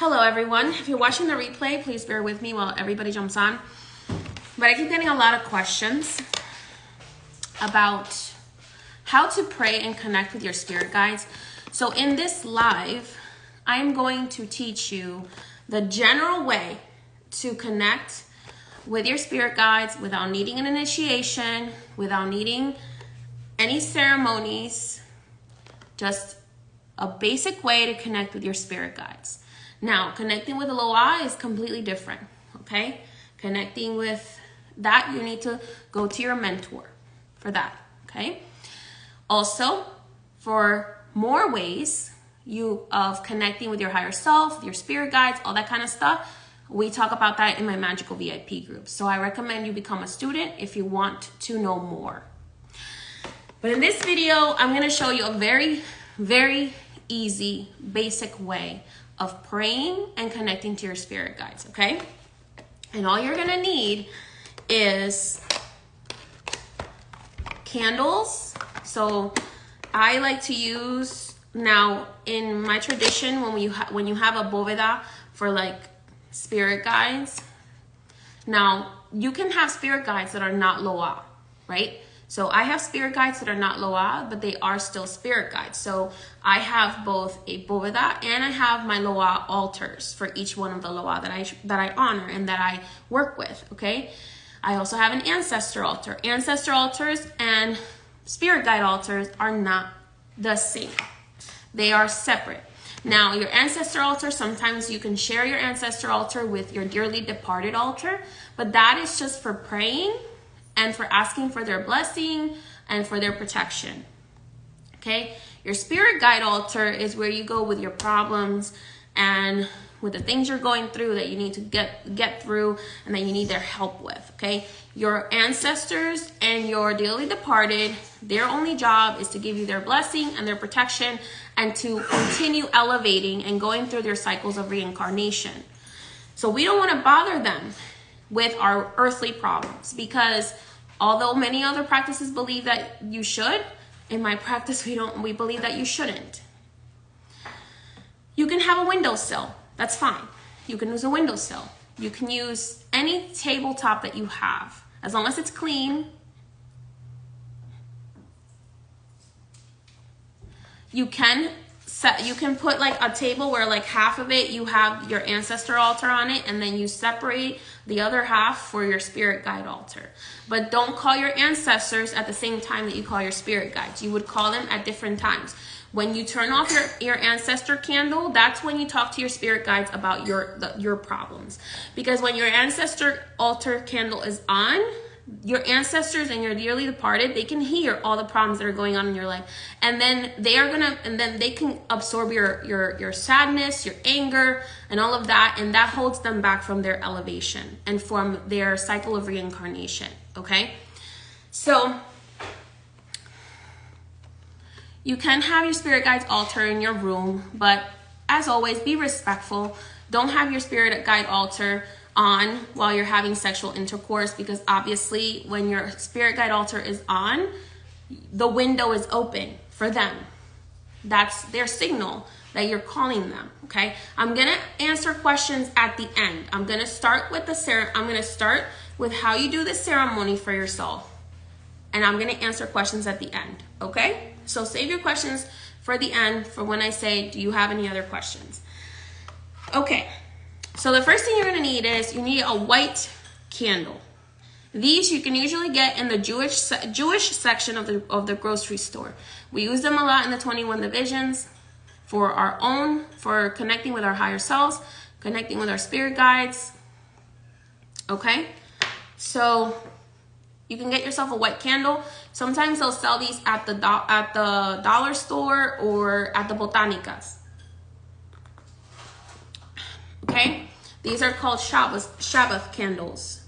Hello everyone. If you're watching the replay, please bear with me while everybody jumps on. But I keep getting a lot of questions about how to pray and connect with your spirit guides. So in this live, I'm going to teach you the general way to connect with your spirit guides without needing an initiation, without needing any ceremonies, just a basic way to connect with your spirit guides. Now, connecting with the Loa is completely different, okay? Connecting with that, you need to go to your mentor for that, okay? Also, for more ways of connecting with your higher self, your spirit guides, all that kind of stuff, we talk about that in my magical VIP group. So I recommend you become a student if you want to know more. But in this video, I'm going to show you a very, very easy, basic way of praying and connecting to your spirit guides, okay? And all you're gonna need is candles. So I like to use, now in my tradition, when you have a bóveda for like spirit guides, now you can have spirit guides that are not Loa, right? So I have spirit guides that are not Loa, but they are still spirit guides. So I have both a bóveda and I have my Loa altars for each one of the Loa that I honor and that I work with, okay? I also have an ancestor altar. Ancestor altars and spirit guide altars are not the same. They are separate. Now, your ancestor altar, sometimes you can share your ancestor altar with your dearly departed altar, but that is just for praying and for asking for their blessing and for their protection, okay? Your spirit guide altar is where you go with your problems and with the things you're going through that you need to get through and that you need their help with, okay? Your ancestors and your dearly departed, their only job is to give you their blessing and their protection and to continue elevating and going through their cycles of reincarnation. So we don't want to bother them with our earthly problems, because although many other practices believe that you should, in my practice we believe that you shouldn't. You can have a windowsill, that's fine. You can use a windowsill. You can use any tabletop that you have, as long as it's clean. You can put like a table where like half of it you have your ancestor altar on it, and then you separate the other half for your spirit guide altar. But don't call your ancestors at the same time that you call your spirit guides. You would call them at different times. When you turn off your ancestor candle, that's when you talk to your spirit guides about your problems. Because when your ancestor altar candle is on, your ancestors and your dearly departed, they can hear all the problems that are going on in your life, and then they can absorb your sadness, your anger, and all of that, and that holds them back from their elevation and from their cycle of reincarnation, okay? So you can have your spirit guides altar in your room, but as always, be respectful. Don't have your spirit guide altar on while you're having sexual intercourse, because obviously when your spirit guide altar is on, the window is open for them. That's their signal that you're calling them, okay? I'm gonna answer questions at the end. I'm gonna start with how you do the ceremony for yourself, and I'm gonna answer questions at the end, okay? So save your questions for the end, for when I say, do you have any other questions? Okay. So the first thing you're going to need is you need a white candle. These you can usually get in the Jewish section of the grocery store. We use them a lot in the 21 divisions for connecting with our higher selves, connecting with our spirit guides. Okay? So you can get yourself a white candle. Sometimes they'll sell these at the dollar store or at the botanicas. Okay, these are called Shabbath candles.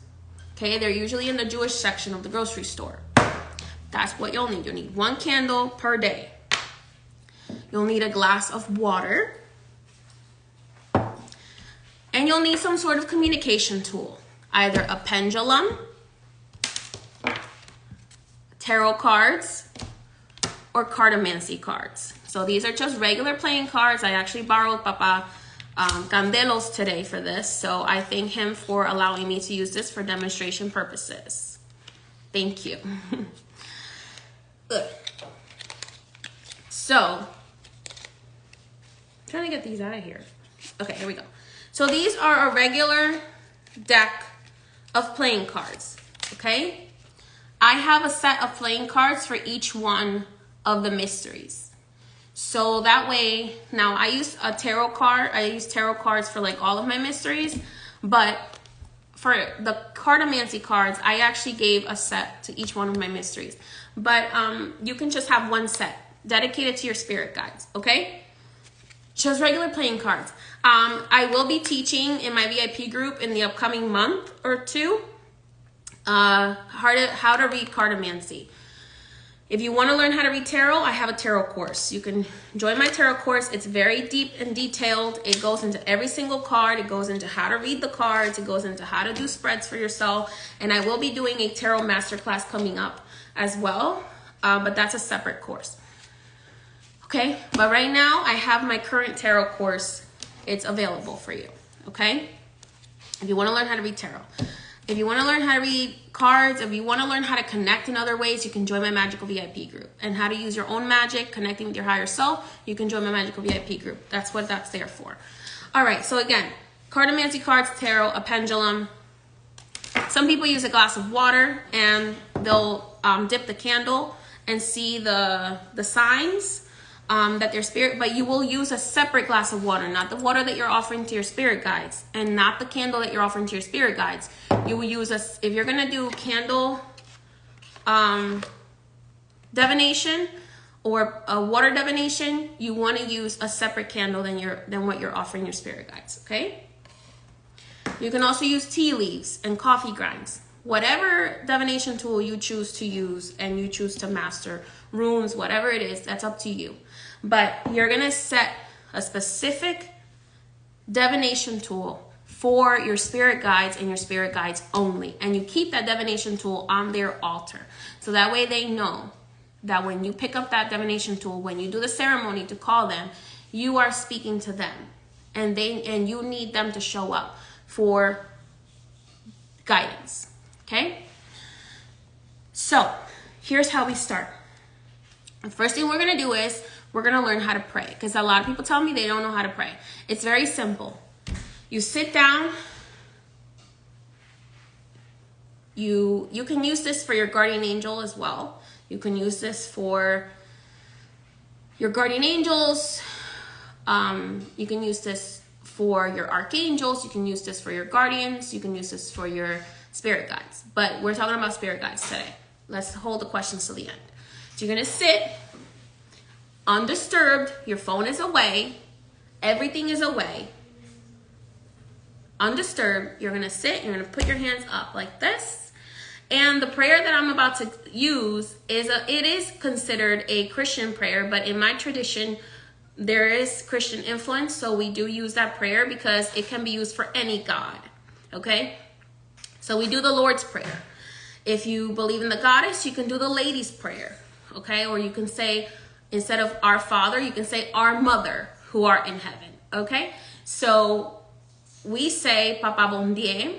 Okay, they're usually in the Jewish section of the grocery store. That's what you'll need. You'll need one candle per day. You'll need a glass of water. And you'll need some sort of communication tool. Either a pendulum, tarot cards, or cartomancy cards. So these are just regular playing cards. I actually borrowed Papa candelos today for this. So I thank him for allowing me to use this for demonstration purposes. Thank you. Good. So, I'm trying to get these out of here. Okay, here we go. So these are a regular deck of playing cards, okay? I have a set of playing cards for each one of the mysteries. So that way, now I use a tarot card. I use tarot cards for like all of my mysteries, but for the cartomancy cards, I actually gave a set to each one of my mysteries. But you can just have one set dedicated to your spirit guides, okay? Just regular playing cards. I will be teaching in my VIP group in the upcoming month or two how to read cartomancy. If you want to learn how to read tarot, I have a tarot course. You can join my tarot course. It's very deep and detailed. It goes into every single card. It goes into how to read the cards. It goes into how to do spreads for yourself. And I will be doing a tarot masterclass coming up as well, but that's a separate course. Okay, but right now I have my current tarot course. It's available for you, okay? If you want to learn how to read tarot. If you want to learn how to read cards, if you want to learn how to connect in other ways, you can join my magical VIP group. And how to use your own magic, connecting with your higher self, you can join my magical VIP group. That's what that's there for. All right, so again, cartomancy cards, tarot, a pendulum. Some people use a glass of water and they'll dip the candle and see the signs that their spirit, but you will use a separate glass of water, not the water that you're offering to your spirit guides and not the candle that you're offering to your spirit guides. You will use if you're going to do candle divination or a water divination, you want to use a separate candle than what you're offering your spirit guides, okay? You can also use tea leaves and coffee grinds. Whatever divination tool you choose to use and you choose to master, runes, whatever it is, that's up to you. But you're going to set a specific divination tool for your spirit guides and your spirit guides only. And you keep that divination tool on their altar. So that way they know that when you pick up that divination tool, when you do the ceremony to call them, you are speaking to them. And you need them to show up for guidance. Okay? So, here's how we start. The first thing we're going to do is we're going to learn how to pray, because a lot of people tell me they don't know how to pray. It's very simple. You sit down. You can use this for your guardian angel as well. You can use this for your guardian angels. You can use this for your archangels. You can use this for your guardians. You can use this for your spirit guides. But we're talking about spirit guides today. Let's hold the questions to the end. So you're going to sit undisturbed. Your phone is away. Everything is away. Undisturbed. You're going to sit. You're going to put your hands up like this. And the prayer that I'm about to use it is considered a Christian prayer, but in my tradition, there is Christian influence. So we do use that prayer because it can be used for any God. Okay? So we do the Lord's Prayer. If you believe in the goddess, you can do the Lady's Prayer. Okay? Or you can say, instead of our Father, you can say our Mother who art in heaven. Okay? So we say Papa Bon Dieu.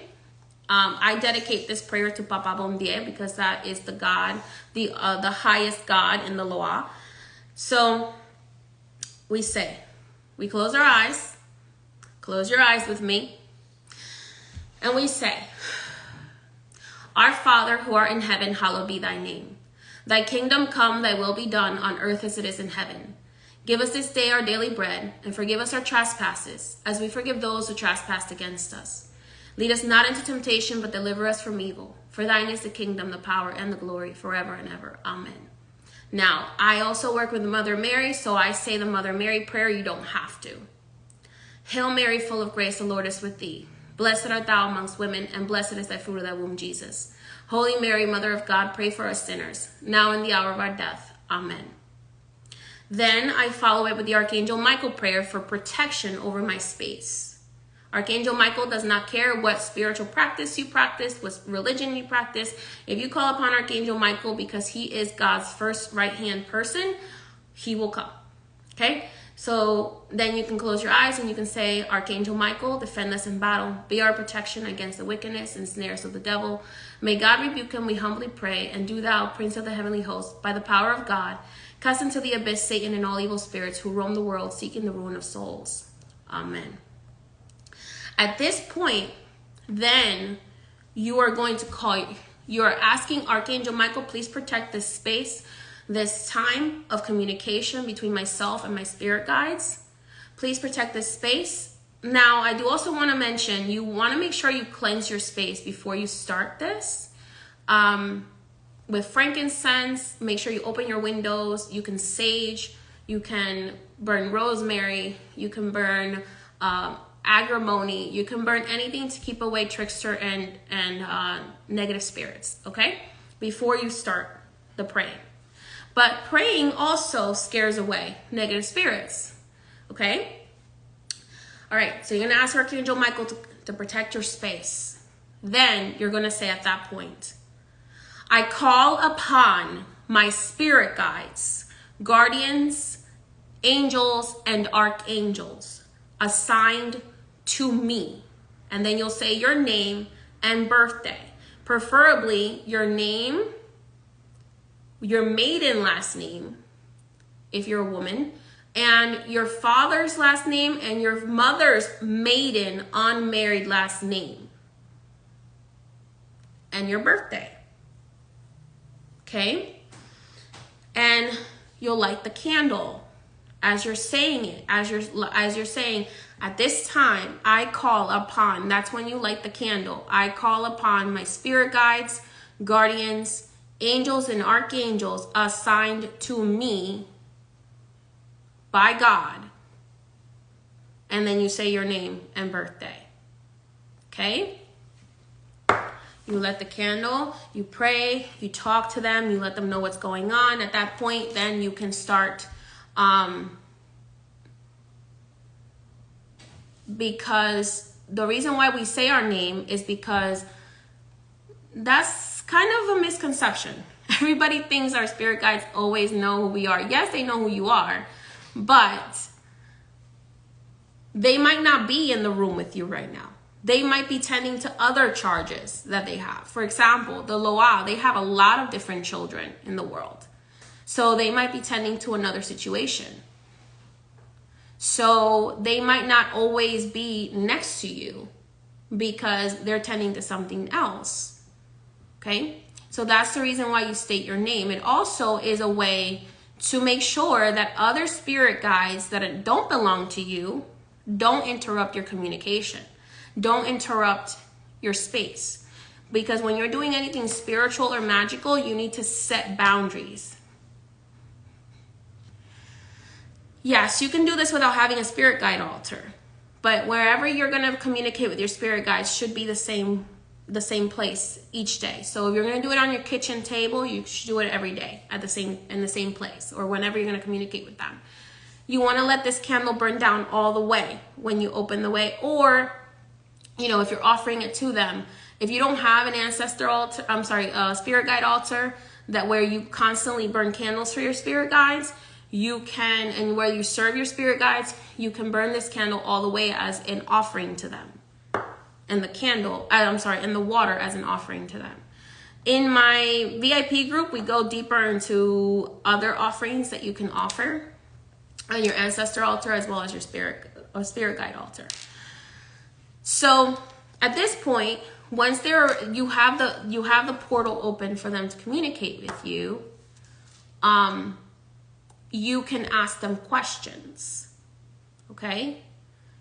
I dedicate this prayer to Papa Bon Dieu because that is the God, the highest God in the Loa. So we say, we close our eyes. Close your eyes with me. And we say, Our Father who art in heaven, hallowed be thy name. Thy kingdom come, thy will be done on earth as it is in heaven. Give us this day our daily bread, and forgive us our trespasses, as we forgive those who trespass against us. Lead us not into temptation, but deliver us from evil. For thine is the kingdom, the power, and the glory, forever and ever. Amen. Now, I also work with Mother Mary, so I say the Mother Mary prayer. You don't have to. Hail Mary, full of grace, the Lord is with thee. Blessed art thou amongst women, and blessed is thy fruit of thy womb, Jesus. Holy Mary, Mother of God, pray for us sinners, now and in the hour of our death. Amen. Then I follow it with the Archangel Michael prayer for protection over my space. Archangel Michael does not care what spiritual practice you practice, what religion you practice. If you call upon Archangel Michael because he is God's first right-hand person, he will come. Okay? So then you can close your eyes and you can say, Archangel Michael, defend us in battle. Be our protection against the wickedness and snares of the devil. May God rebuke him, we humbly pray. And do thou, Prince of the heavenly host, by the power of God, cast into the abyss Satan and all evil spirits who roam the world seeking the ruin of souls. Amen. At this point, then you are going to call, you are asking Archangel Michael, please protect this space, this time of communication between myself and my spirit guides. Please protect this space. Now, I do also want to mention, you want to make sure you cleanse your space before you start this. With frankincense, make sure you open your windows. You can sage, you can burn rosemary, you can burn agrimony, you can burn anything to keep away trickster and negative spirits, okay? Before you start the praying. But praying also scares away negative spirits, okay? All right, so you're gonna ask Archangel Michael to protect your space. Then you're gonna say at that point, I call upon my spirit guides, guardians, angels, and archangels assigned to me. And then you'll say your name and birthday, preferably your name, your maiden last name, if you're a woman, and your father's last name and your mother's maiden unmarried last name, and your birthday. Okay? And you'll light the candle as you're saying it, as you're saying, at this time, I call upon, that's when you light the candle, I call upon my spirit guides, guardians, angels and archangels assigned to me by God. And then you say your name and birthday. Okay? You light the candle, you pray, you talk to them, you let them know what's going on. At that point, then you can start, because the reason why we say our name is because that's kind of a misconception. Everybody thinks our spirit guides always know who we are. Yes, they know who you are, but they might not be in the room with you right now. They might be tending to other charges that they have. For example, the Loa, they have a lot of different children in the world. So they might be tending to another situation. So they might not always be next to you because they're tending to something else. Okay? So that's the reason why you state your name. It also is a way to make sure that other spirit guides that don't belong to you don't interrupt your communication. Don't interrupt your space. Because when you're doing anything spiritual or magical, you need to set boundaries. Yes, you can do this without having a spirit guide altar. But wherever you're going to communicate with your spirit guides should be the same place each day. So if you're going to do it on your kitchen table, you should do it every day in the same place, or whenever you're going to communicate with them. You want to let this candle burn down all the way when you open the way, or if you're offering it to them. If you don't have an ancestor altar, a spirit guide altar where you constantly burn candles for your spirit guides, you can, and where you serve your spirit guides, you can burn this candle all the way as an offering to them. And the candle, and the water as an offering to them. In my VIP group, we go deeper into other offerings that you can offer on your ancestor altar as well as your spirit guide altar. So at this point, once you have the portal open for them to communicate with you, you can ask them questions. Okay?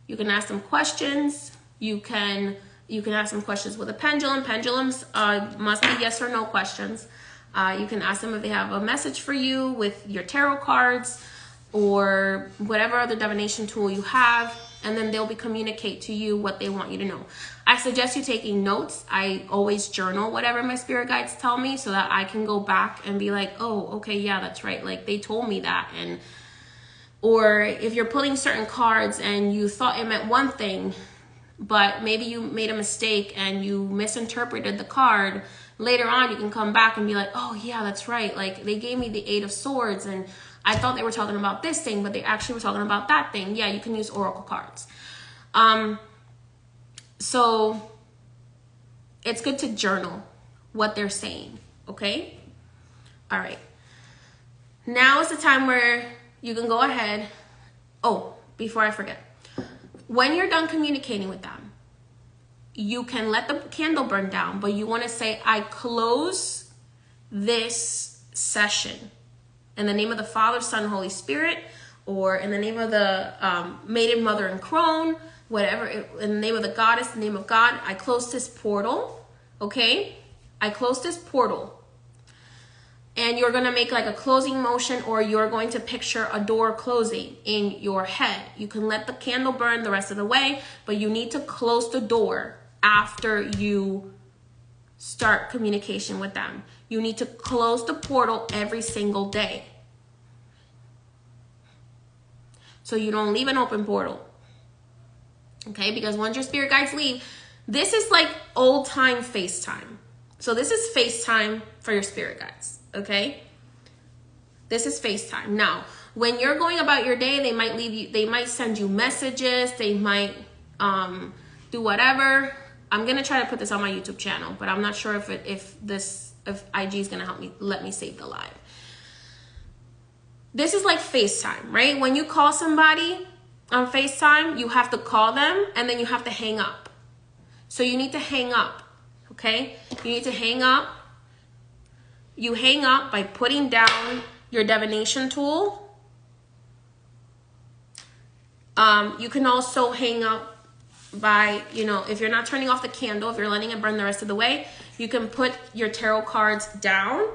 You can ask them questions. You can ask them questions with a pendulum. Pendulums must be yes or no questions. You can ask them if they have a message for you with your tarot cards or whatever other divination tool you have, and then they'll communicate to you what they want you to know. I suggest you taking notes. I always journal whatever my spirit guides tell me so that I can go back and be like, oh, okay, yeah, that's right. Like they told me that. Or if you're pulling certain cards and you thought it meant one thing, but maybe you made a mistake and you misinterpreted the card, later on you can come back and be like, oh yeah, that's right. Like they gave me the 8 of Swords and I thought they were talking about this thing, but they actually were talking about that thing. Yeah, you can use oracle cards. So it's good to journal what they're saying, okay? All right. Now is the time where you can go ahead. Oh, before I forget. When you're done communicating with them, you can let the candle burn down, but you want to say, I close this session in the name of the Father, Son, Holy Spirit, or in the name of the Maiden, Mother, and Crone, whatever, in the name of the Goddess, the name of God, I close this portal, okay? I close this portal. And you're going to make like a closing motion, or you're going to picture a door closing in your head. You can let the candle burn the rest of the way, but you need to close the door after you start communication with them. You need to close the portal every single day, so you don't leave an open portal. Okay, because once your spirit guides leave, this is like old time FaceTime. So this is FaceTime for your spirit guides. Okay, this is FaceTime. Now, when you're going about your day, they might leave you, they might send you messages, they might do whatever. I'm gonna try to put this on my YouTube channel, but I'm not sure if IG is gonna help me, let me save the live. This is like FaceTime, right? When you call somebody on FaceTime, you have to call them and then you have to hang up. So you need to hang up, okay? You need to hang up. You hang up by putting down your divination tool. You can also hang up by, if you're not turning off the candle, if you're letting it burn the rest of the way, you can put your tarot cards down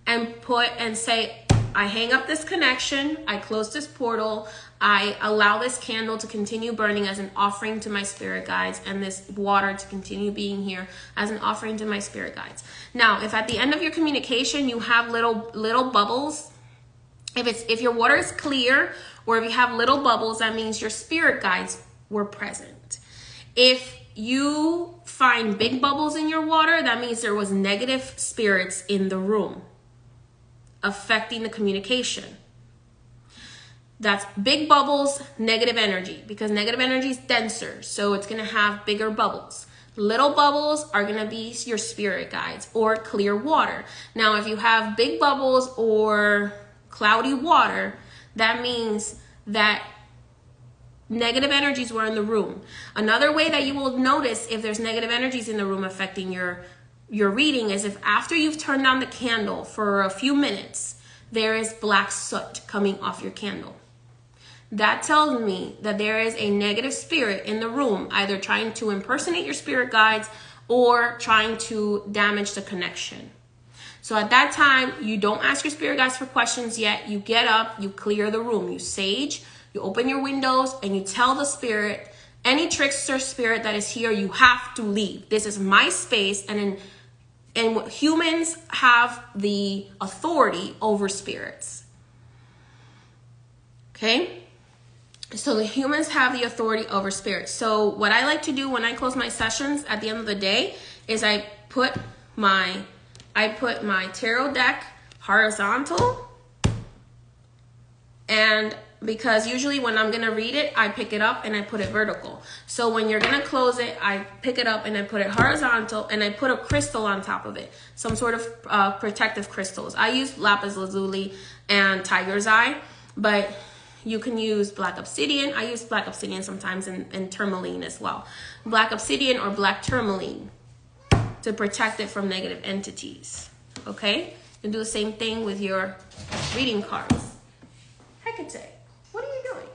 and say, I hang up this connection, I close this portal, I allow this candle to continue burning as an offering to my spirit guides, and this water to continue being here as an offering to my spirit guides. Now, if at the end of your communication you have little bubbles, if your water is clear, or if you have little bubbles, that means your spirit guides were present. If you find big bubbles in your water, that means there was negative spirits in the room affecting the communication. That's big bubbles, negative energy, because negative energy is denser, so it's going to have bigger bubbles. Little bubbles are going to be your spirit guides or clear water. Now, if you have big bubbles or cloudy water, that means that negative energies were in the room. Another way that you will notice if there's negative energies in the room affecting your reading is if after you've turned on the candle for a few minutes, there is black soot coming off your candle. That tells me that there is a negative spirit in the room, either trying to impersonate your spirit guides or trying to damage the connection. So at that time, you don't ask your spirit guides for questions yet. You get up, you clear the room, you sage, you open your windows, and you tell the spirit, any trickster spirit that is here, you have to leave. This is my space, and humans have the authority over spirits. Okay? So the humans have the authority over spirits. So what I like to do when I close my sessions at the end of the day is I put my tarot deck horizontal, and because usually when I'm gonna read it, I pick it up and I put it vertical. So when you're gonna close it, I pick it up and I put it horizontal, and I put a crystal on top of it, some sort of protective crystals. I use lapis lazuli and tiger's eye, but you can use black obsidian. I use black obsidian sometimes, and tourmaline as well. Black obsidian or black tourmaline to protect it from negative entities. Okay? You can do the same thing with your reading cards. Hecate, what are you doing?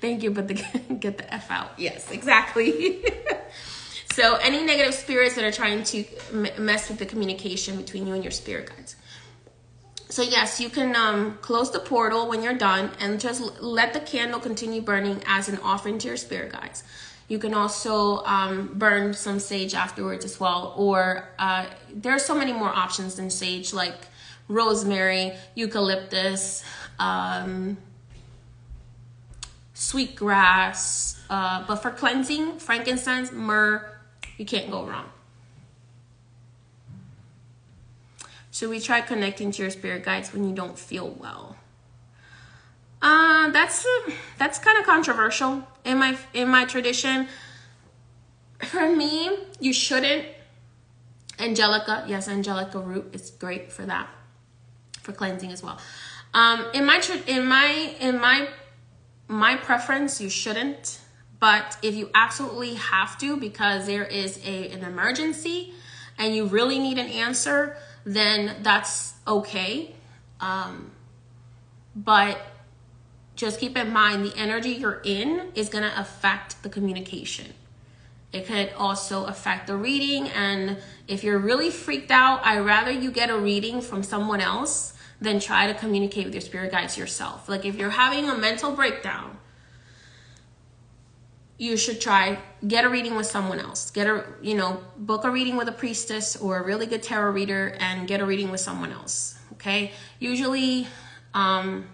Thank you, but get the F out. Yes, exactly. So any negative spirits that are trying to mess with the communication between you and your spirit guides. So yes, you can close the portal when you're done and just let the candle continue burning as an offering to your spirit guides. You can also burn some sage afterwards as well. Or there are so many more options than sage, like rosemary, eucalyptus, sweetgrass. But for cleansing, frankincense, myrrh, you can't go wrong. Should we try connecting to your spirit guides when you don't feel well? That's kind of controversial in my tradition. For me, you shouldn't. Angelica, yes, Angelica root is great for that, for cleansing as well. In my preference, you shouldn't. But if you absolutely have to, because there is an emergency and you really need an answer, then that's okay. But just keep in mind, the energy you're in is going to affect the communication. It could also affect the reading. And if you're really freaked out, I'd rather you get a reading from someone else than try to communicate with your spirit guides yourself. Like if you're having a mental breakdown, you should get a reading with someone else. Book a reading with a priestess or a really good tarot reader and get a reading with someone else. Okay. Usually, not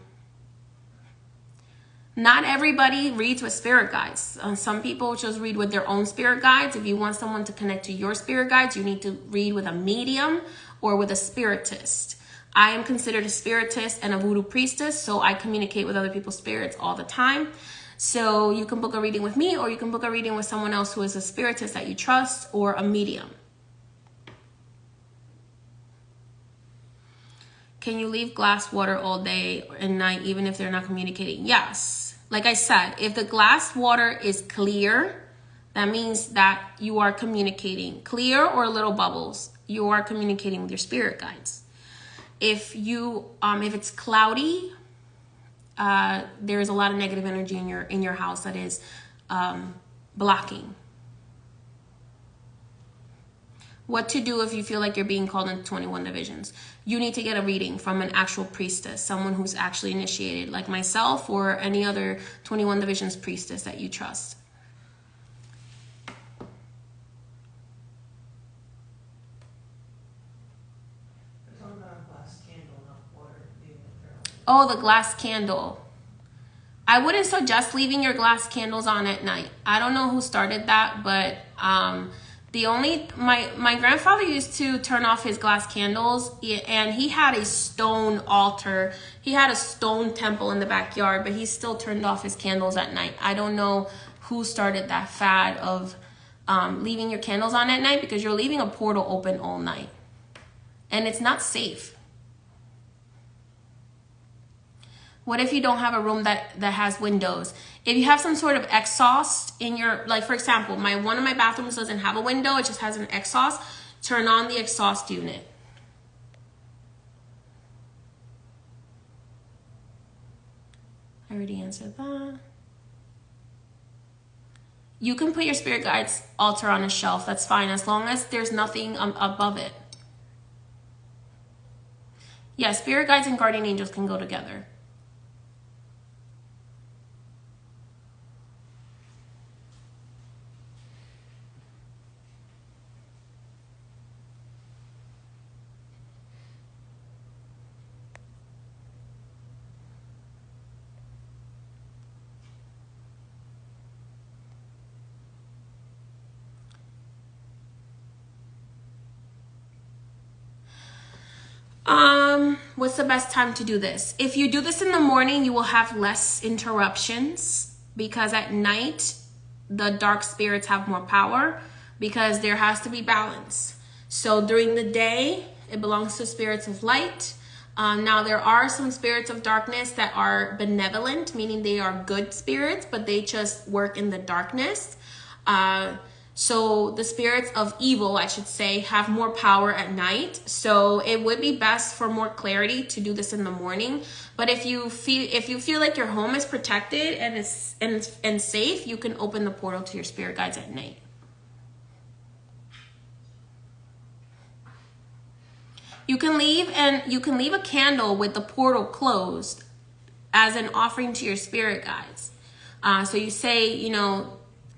everybody reads with spirit guides. Some people just read with their own spirit guides. If you want someone to connect to your spirit guides, you need to read with a medium or with a spiritist. I am considered a spiritist and a voodoo priestess, so I communicate with other people's spirits all the time. So you can book a reading with me, or you can book a reading with someone else who is a spiritist that you trust, or a medium. Can you leave glass water all day and night even if they're not communicating? Yes. Like I said, if the glass water is clear, that means that you are communicating. Clear or little bubbles, you are communicating with your spirit guides. If it's cloudy, there's a lot of negative energy in your house that is blocking. What to do if you feel like you're being called into 21 divisions? You need to get a reading from an actual priestess, someone who's actually initiated, like myself or any other 21 divisions priestess that you trust. Oh, the glass candle. I wouldn't suggest leaving your glass candles on at night. I don't know who started that, but my grandfather used to turn off his glass candles, and he had a stone altar. He had a stone temple in the backyard, but he still turned off his candles at night. I don't know who started that fad of leaving your candles on at night, because you're leaving a portal open all night, and it's not safe. What if you don't have a room that has windows? If you have some sort of exhaust in your, like for example, one of my bathrooms doesn't have a window, it just has an exhaust, turn on the exhaust unit. I already answered that. You can put your spirit guides altar on a shelf, that's fine, as long as there's nothing above it. Yeah, spirit guides and guardian angels can go together. What's the best time to do this? If you do this in the morning, you will have less interruptions, because at night, the dark spirits have more power, because there has to be balance. So during the day, it belongs to spirits of light. Now, there are some spirits of darkness that are benevolent, meaning they are good spirits, but they just work in the darkness. So the spirits of evil, I should say, have more power at night. So it would be best for more clarity to do this in the morning. But if you feel like your home is protected and safe, you can open the portal to your spirit guides at night. You can leave a candle with the portal closed as an offering to your spirit guides. So you say,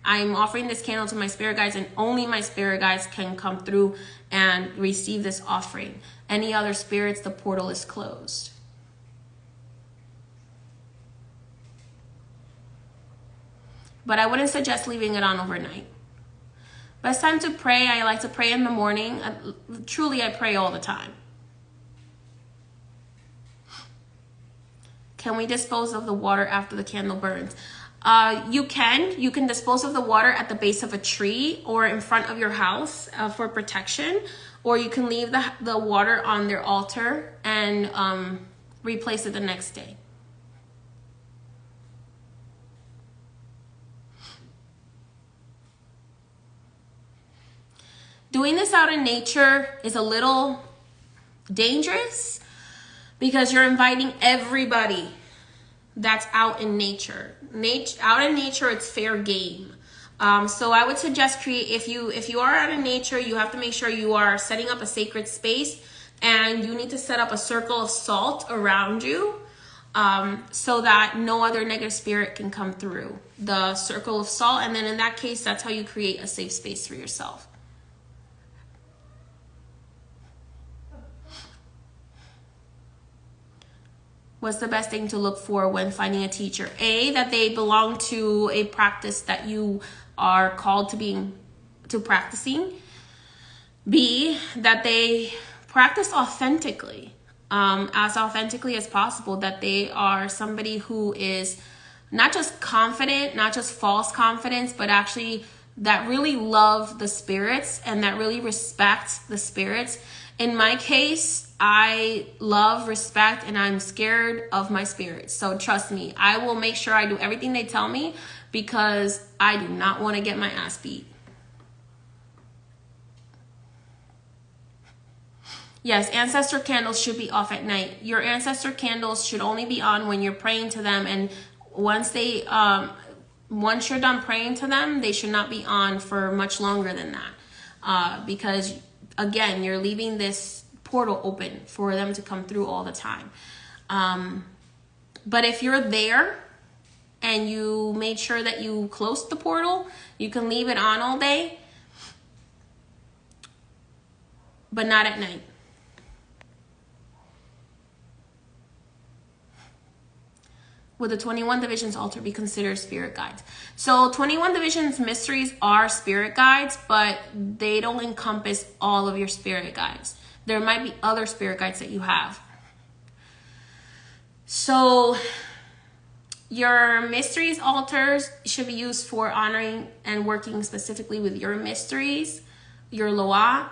I'm offering this candle to my spirit guides, and only my spirit guides can come through and receive this offering. Any other spirits, the portal is closed. But I wouldn't suggest leaving it on overnight. Best time to pray, I like to pray in the morning. Truly, I pray all the time. Can we dispose of the water after the candle burns? You can dispose of the water at the base of a tree or in front of your house for protection, or you can leave the water on their altar and replace it the next day. Doing this out in nature is a little dangerous because you're inviting everybody that's out in nature. Out in nature, it's fair game. So I would suggest if you are out in nature, you have to make sure you are setting up a sacred space, and you need to set up a circle of salt around you so that no other negative spirit can come through the circle of salt. And then in that case, that's how you create a safe space for yourself. What's the best thing to look for when finding a teacher? A, that they belong to a practice that you are called to practicing. B, that they practice authentically, as authentically as possible, that they are somebody who is not just confident, not just false confidence, but actually that really love the spirits and that really respect the spirits. In my case, I love, respect, and I'm scared of my spirits. So trust me, I will make sure I do everything they tell me because I do not want to get my ass beat. Yes, ancestor candles should be off at night. Your ancestor candles should only be on when you're praying to them, and once you're done praying to them, they should not be on for much longer than that. Because again, you're leaving this portal open for them to come through all the time. But if you're there and you made sure that you closed the portal, you can leave it on all day, but not at night. Would the 21 divisions altar be considered spirit guides? So 21 divisions mysteries are spirit guides, but they don't encompass all of your spirit guides. There might be other spirit guides that you have. So your mysteries altars should be used for honoring and working specifically with your mysteries, your loa.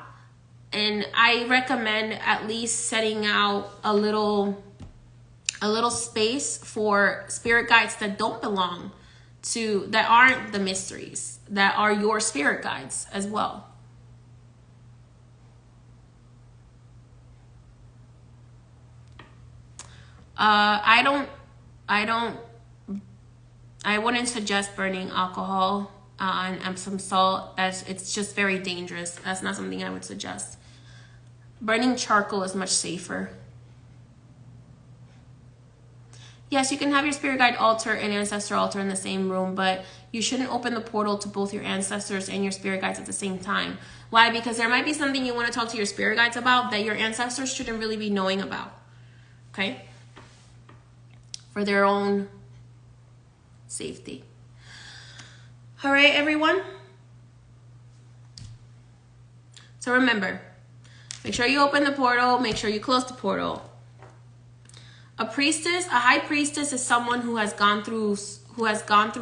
And I recommend at least setting out a little space for spirit guides that don't belong to, that aren't the mysteries, that are your spirit guides as well. I wouldn't suggest burning alcohol and Epsom salt. It's just very dangerous. That's not something I would suggest. Burning charcoal is much safer. Yes, you can have your spirit guide altar and ancestor altar in the same room, but you shouldn't open the portal to both your ancestors and your spirit guides at the same time. Why? Because there might be something you want to talk to your spirit guides about that your ancestors shouldn't really be knowing about. Okay? For their own safety. All right, everyone. So remember, make sure you open the portal, make sure you close the portal. A priestess, a high priestess, is someone who has gone through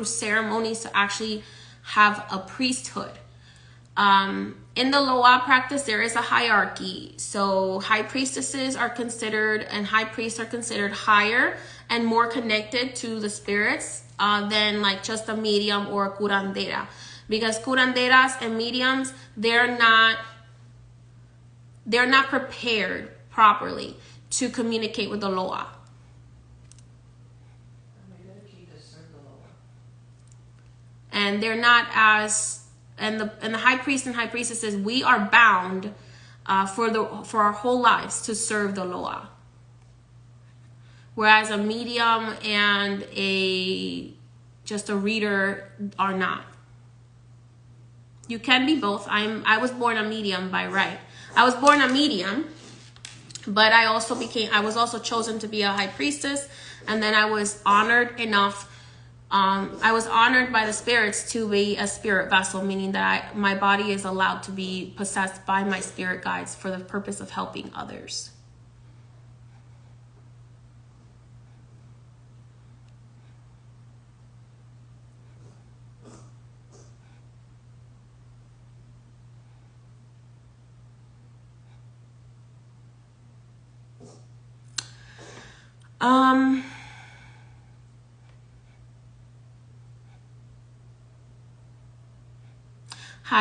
ceremonies to actually have a priesthood. In the Loa practice, there is a hierarchy. So high priestesses are considered, and high priests are considered higher and more connected to the spirits than like just a medium or a curandera. Because curanderas and mediums, they're not prepared properly to communicate with the Loa. And they're not as, and the high priest and high priestesses, we are bound for our whole lives to serve the Loa. Whereas a medium and just a reader are not. You can be both. I was born a medium by right. I was born a medium, but I was also chosen to be a high priestess, and then I was honored enough. I was honored by the spirits to be a spirit vessel, meaning that my body is allowed to be possessed by my spirit guides for the purpose of helping others. Hi,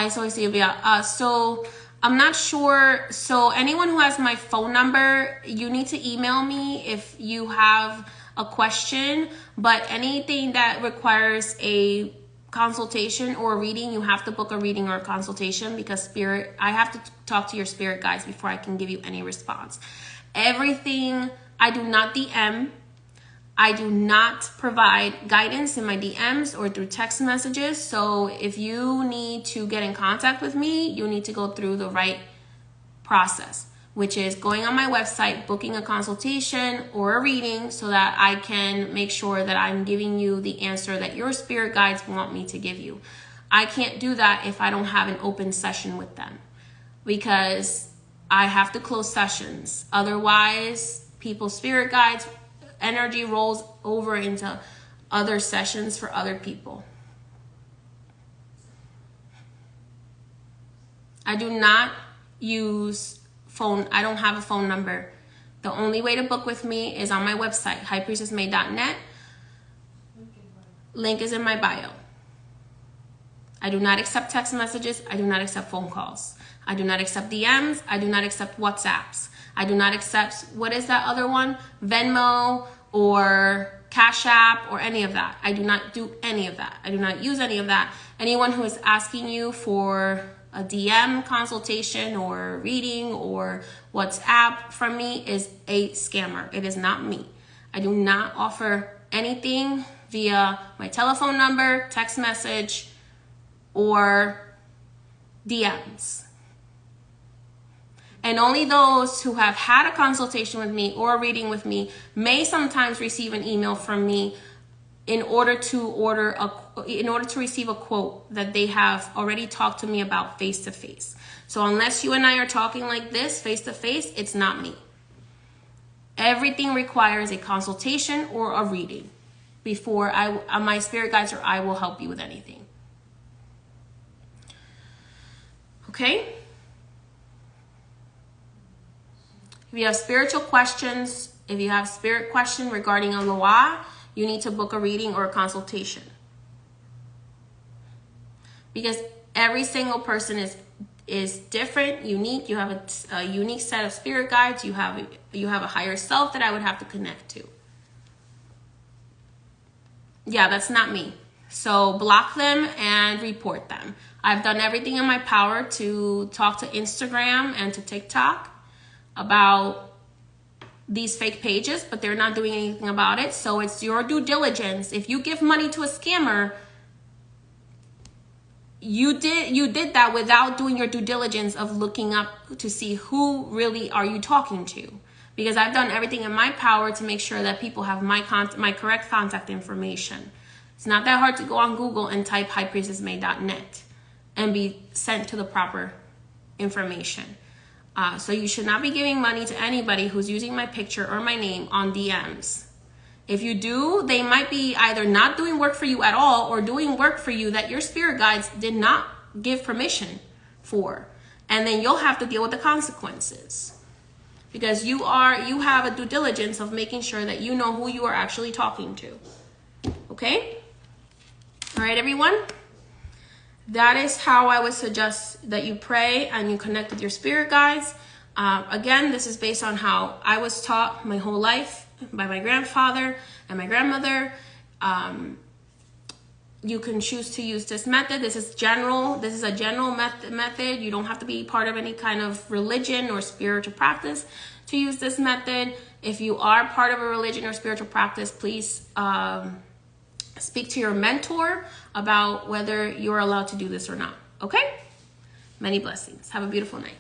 soy Silvia. So I'm not sure. So anyone who has my phone number, you need to email me if you have a question. But anything that requires a consultation or a reading, you have to book a reading or a consultation, because I have to talk to your spirit guides before I can give you any response. Everything, I do not DM. I do not provide guidance in my DMs or through text messages. So if you need to get in contact with me, you need to go through the right process, which is going on my website, booking a consultation or a reading so that I can make sure that I'm giving you the answer that your spirit guides want me to give you. I can't do that if I don't have an open session with them, because I have to close sessions. Otherwise, people's spirit guides energy rolls over into other sessions for other people. I do not use phone. I don't have a phone number. The only way to book with me is on my website, highpriestessmay.net. Link is in my bio. I do not accept text messages. I do not accept phone calls. I do not accept DMs. I do not accept WhatsApps. I do not accept, what is that other one? Venmo or Cash App or any of that. I do not do any of that. I do not use any of that. Anyone who is asking you for a DM consultation or reading or WhatsApp from me is a scammer. It is not me. I do not offer anything via my telephone number, text message, or DMs. And only those who have had a consultation with me or a reading with me may sometimes receive an email from me in order to receive a quote that they have already talked to me about face to face. So unless you and I are talking like this face to face, it's not me. Everything requires a consultation or a reading before my spirit guides or I will help you with anything. Okay? If you have spiritual questions, if you have spirit question regarding a loa, you need to book a reading or a consultation. Because every single person is different, unique. You have a unique set of spirit guides. You have a higher self that I would have to connect to. Yeah, that's not me. So block them and report them. I've done everything in my power to talk to Instagram and to TikTok about these fake pages, but they're not doing anything about it. So it's your due diligence. If you give money to a scammer, you did that without doing your due diligence of looking up to see who really are you talking to. Because I've done everything in my power to make sure that people have my correct contact information. It's not that hard to go on Google and type highpriestessmay.net and be sent to the proper information. So you should not be giving money to anybody who's using my picture or my name on DMs. If you do, they might be either not doing work for you at all or doing work for you that your spirit guides did not give permission for. And then you'll have to deal with the consequences. Because you have a due diligence of making sure that you know who you are actually talking to. Okay? All right, everyone? That is how I would suggest that you pray and you connect with your spirit guides. Again, this is based on how I was taught my whole life by my grandfather and my grandmother. You can choose to use this method. This is general. This is a general method. You don't have to be part of any kind of religion or spiritual practice to use this method. If you are part of a religion or spiritual practice, please speak to your mentor about whether you're allowed to do this or not. Okay? Many blessings. Have a beautiful night.